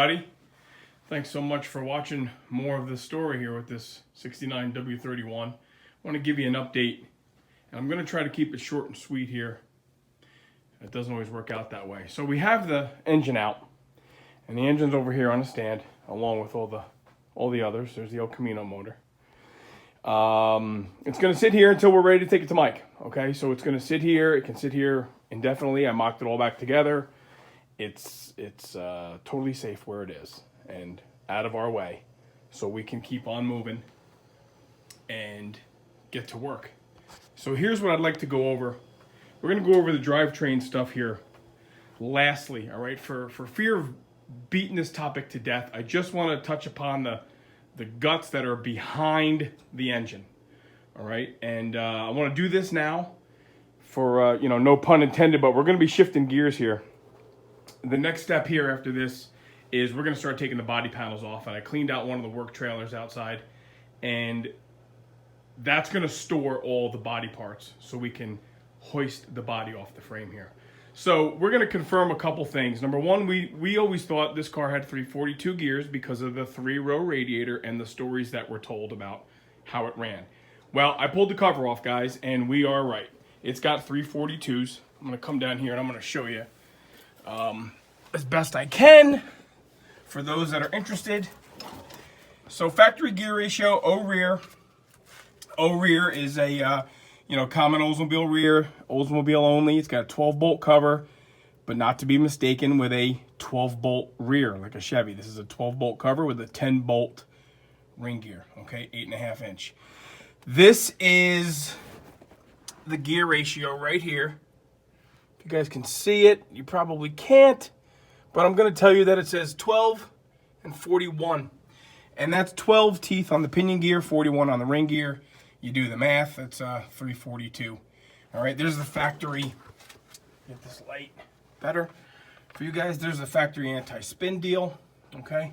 everybody. Thanks so much for watching more of this story here with this 69 W-31. I want to give you an update, and I'm going to try to keep it short and sweet here. It doesn't always work out that way. So we have the engine out, and the engine's over here on a stand, along with all the others. There's the El Camino motor. It's going to sit here until we're ready to take it to Mike. Okay, so it's going to sit here. It can sit here indefinitely. I mocked it all back together. It's totally safe where it is and out of our way, so we can keep on moving and get to work. So here's what I'd like to go over. We're going to go over the drivetrain stuff here lastly, all right? For fear of beating this topic to death, I just want to touch upon the guts that are behind the engine, all right? And I want to do this now for, no pun intended, but we're going to be shifting gears here. The next step here after this is we're going to start taking the body panels off, and I cleaned out one of the work trailers outside, and that's going to store all the body parts so we can hoist the body off the frame here. So we're going to confirm a couple things. Number one, we always thought this car had 342 gears because of the 3-row radiator and the stories that were told about how it ran. Well, I pulled the cover off, guys, and we are right. It's got 342s. I'm going to come down here and I'm going to show you as best I can for those that are interested. So factory gear ratio, O rear. O rear is a common Oldsmobile rear, Oldsmobile only. It's got a 12-bolt cover, but not to be mistaken with a 12-bolt rear like a Chevy. This is a 12-bolt cover with a 10-bolt ring gear, okay, 8.5 inch. This is the gear ratio right here. If you guys can see it, you probably can't, but I'm going to tell you that it says 12 and 41. And that's 12 teeth on the pinion gear, 41 on the ring gear. You do the math, that's 342. All right, there's the factory. Get this light better for you guys. There's the factory anti-spin deal, okay?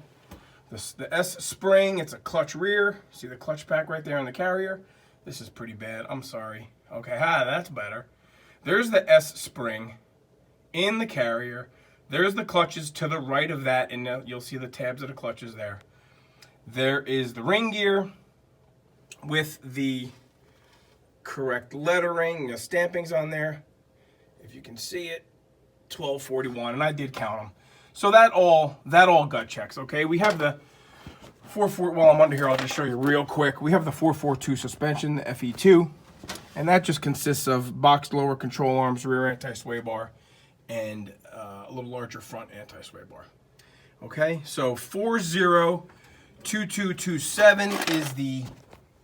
The S spring, it's a clutch rear. See the clutch pack right there on the carrier? This is pretty bad, I'm sorry. Okay, that's better. There's the S spring in the carrier. There's the clutches to the right of that, and you'll see the tabs of the clutches there. There is the ring gear with the correct lettering, the stampings on there. If you can see it, 1241, and I did count them. So that all gut checks, okay? We have the 442, while I'm under here, I'll just show you real quick. We have the 442 suspension, the FE2, and that just consists of boxed lower control arms, rear anti-sway bar, and a little larger front anti-sway bar. Okay, so 402227 is the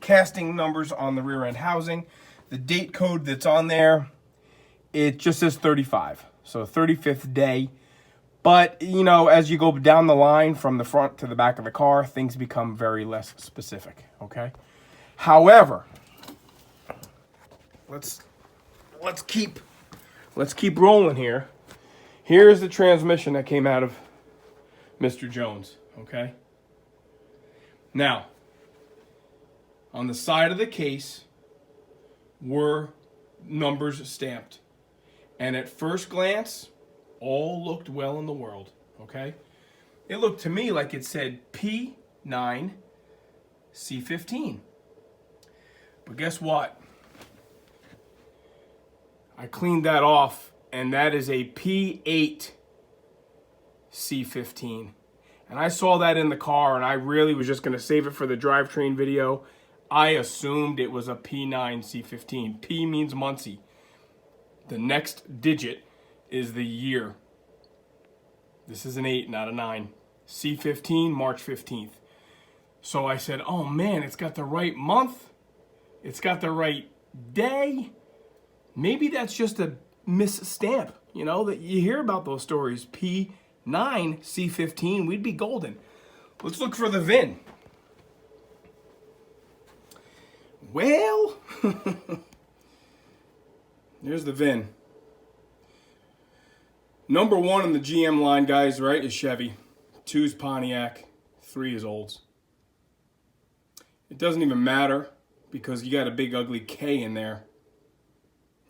casting numbers on the rear end housing. The date code that's on there, it just says 35, so 35th day. But, as you go down the line from the front to the back of the car, things become very less specific, okay? However, let's keep rolling here. Here's the transmission that came out of Mr.Jones, okay? Now, on the side of the case were numbers stamped. And at first glance, all looked well in the world, okay? It looked to me like it said P9 C15. But guess what? I cleaned that off, and that is a P8 C15. And I saw that in the car, and I really was just going to save it for the drivetrain video. I assumed it was a P9 C15. P means Muncie. The next digit is the year. This is an 8, not a 9. C15, March 15th. So I said, oh man, it's got the right month. It's got the right day. Maybe that's just a misstamp, that you hear about those stories. P9, C15, we'd be golden. Let's look for the VIN. Well, there's the VIN. Number 1 in the GM line, guys, right, is Chevy. 2 is Pontiac. 3 is Olds. It doesn't even matter because you got a big ugly K in there.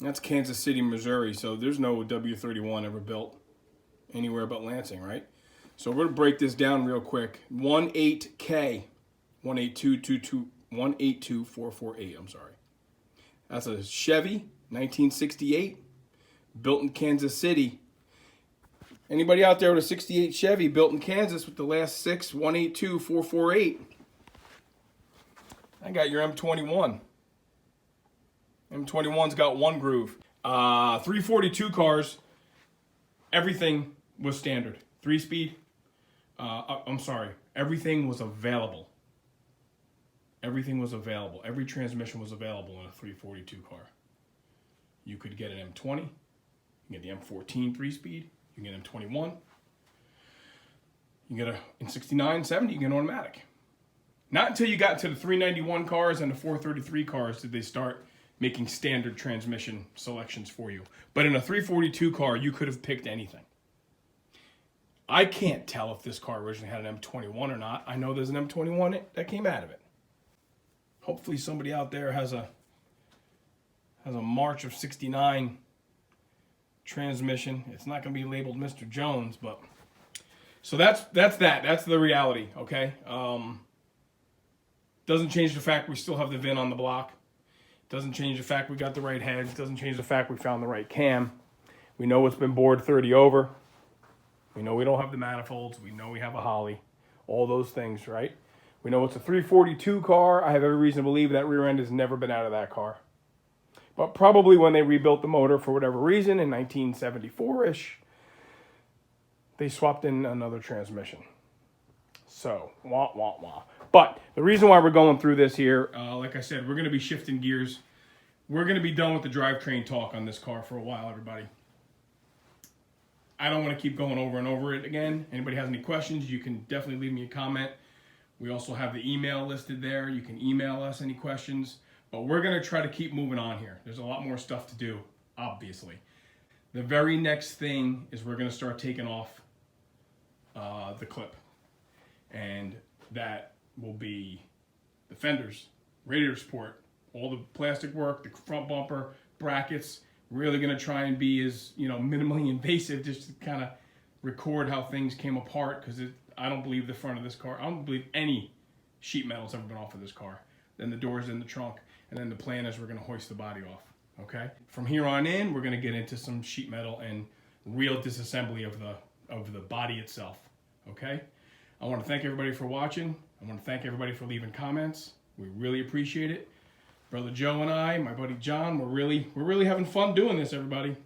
That's Kansas City, Missouri, so there's no W-31 ever built anywhere but Lansing, right? So we're going to break this down real quick. 18K, 1822448, I'm sorry. That's a Chevy, 1968, built in Kansas City. Anybody out there with a 68 Chevy built in Kansas with the last 6, 182448, I got your M21. M21's got one groove. 342 cars, everything was standard. 3-speed, I'm sorry, everything was available. Everything was available. Every transmission was available in a 342 car. You could get an M20, you can get the M14 3-speed, you can get M21, you can get in 69, 70, you can get an automatic. Not until you got to the 391 cars and the 433 cars did they start making standard transmission selections for you. But in a 342 car, you could have picked anything. I can't tell if this car originally had an M21 or not. I know there's an M21 that came out of it. Hopefully somebody out there has a March of 69 transmission. It's not going to be labeled Mr. Jones, but so that's that. That's the reality, okay? Doesn't change the fact we still have the VIN on the block. Doesn't change the fact we got the right heads. Doesn't change the fact we found the right cam. We know it's been bored 30 over. We know we don't have the manifolds. We know we have a Holly. All those things, right? We know it's a 342 car. I have every reason to believe that rear end has never been out of that car. But probably when they rebuilt the motor for whatever reason in 1974-ish, they swapped in another transmission. So, wah, wah, wah. But the reason why we're going through this here, like I said, we're going to be shifting gears. We're going to be done with the drivetrain talk on this car for a while, everybody. I don't want to keep going over and over it again. Anybody has any questions, you can definitely leave me a comment. We also have the email listed there. You can email us any questions. But we're going to try to keep moving on here. There's a lot more stuff to do, obviously. The very next thing is we're going to start taking off the clip. And that will be the fenders, radiator support, all the plastic work, the front bumper, brackets. Really going to try and be as, minimally invasive, just to kind of record how things came apart, because I don't believe the front of this car, I don't believe any sheet metal's ever been off of this car. Then the doors in the trunk, and then the plan is we're going to hoist the body off, okay? From here on in, we're going to get into some sheet metal and real disassembly of the body itself, okay? I want to thank everybody for watching. I want to thank everybody for leaving comments. We really appreciate it. Brother Joe and I, my buddy John, we're really having fun doing this, everybody.